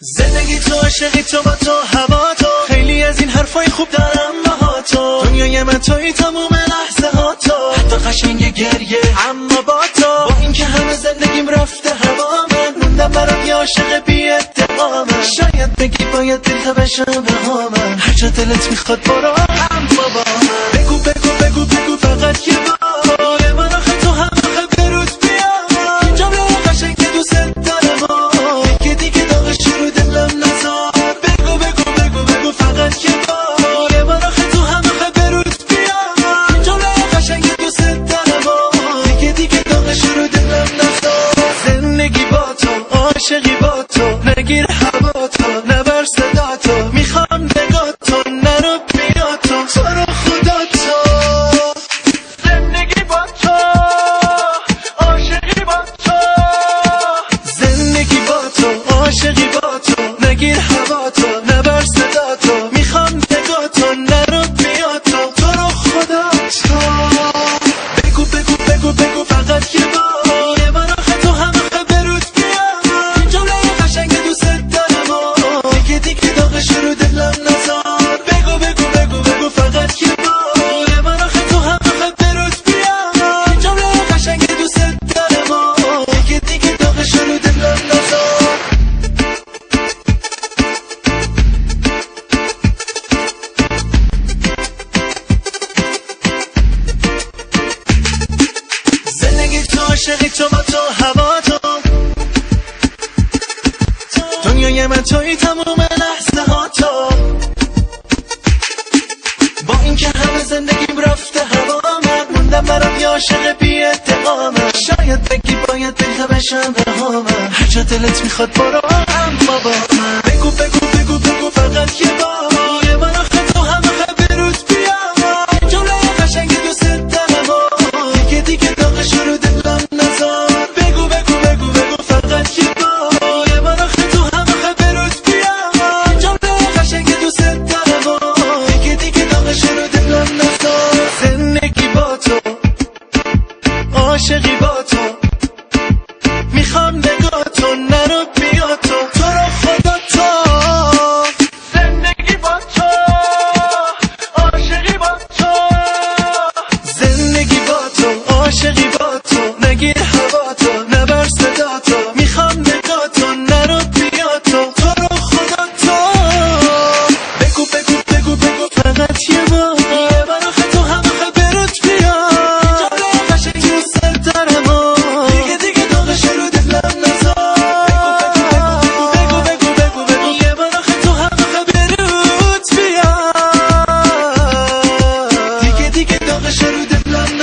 زندگی تو، عاشقی تو، با تو، هوا تو، خیلی از این حرفای خوب دارم با تو. دنیای من توی تموم لحظه ها تو، حتی قشنگ گریه اما با تو. با اینکه همه زندگیم رفته هوا، من موندم برات یه عاشق بی ادعامم. شاید بگی باید دل تا بشم بهامم، هر جا دلت میخواد برو اما با من. بگو بگو بگو بگو فقط یه بار، من آخه تو هم آخه برود بیام. این جمله قشنگ دوست دارم، یکی دیگه داغش رو دلم نزار. بگو بگو بگو بگو فقط یه بار، من آخه تو هم آخه برود بیام. این جمله قشنگ دوست دارم، یکی دیگه داغش رو دلم نزار. زندگی با تو، عاشقی با تو، نگیر هوا تو، نبر صدا تو، میخوام نگاه تو، نرو بیا تو، تو رو خدا تو. زندگی با تو، عاشقی با تو، زندگی با تو، عاشقی با تو، نگیر هوا تو، نبر صدا تو، میخوام نگاه تو، نرو بیا تو، تو رو خدا تو. بگو بگو بگو بگو فقط یه بار، من آخه تو هم آخه برود بیام. این جمله قشنگ دوست دارم، یکی دیگه داغش رو دلم نزار. بگو بگو بگو بگو فقط یه بار، من آخه تو هم آخه برود بیام. این جمله قشنگ دوست دارم، یکی دیگه داغش رو دلم نزار. زندگی تو، عاشقی تو، با تو، هوا تو، دنیای من توی تموم لحظه ها تو. با اینکه همه زندگیم رفته هوا، من موندم برات یه عاشق بی ادعامم. شاید بگی باید دل تا بشم بهامم، هر جا دلت میخواد برو اما با من. بگو بگو بگو بگو فقط یه بار، من آخه تو هم آخه برود بیام. این جمله قشنگ دوست دارم، یکی دیگه داغش رو دلم نزار. بگو بگو بگو بگو فقط یه بار، من آخه تو هم آخه برود بیام. این جمله قشنگ دوست دارم، یکی دیگه داغش رو دلم نزار. زندگی با تو، عاشقی با تو، میخوام نگاه تو، نرو بیا تو، تو رو خدا تو. زندگی با تو، عاشقی با تو، زندگی با تو، عاشقی با تو، نگیر هوا تو، نبر صدا تو، میخوام نگاه تو، نرو بیا تو، تو رو خدا تو. بگو بگو بگو بگو فقط یه بار، من آخه تو هم آخه برود بیام. این جمله قشنگ دوست دارم، دیگه دیگه داغش رو دلم نزار. بگو بگو بگو بگو بگو من آخه تو هم آخه برود بیام. دیگه دیگه داغش رو دلم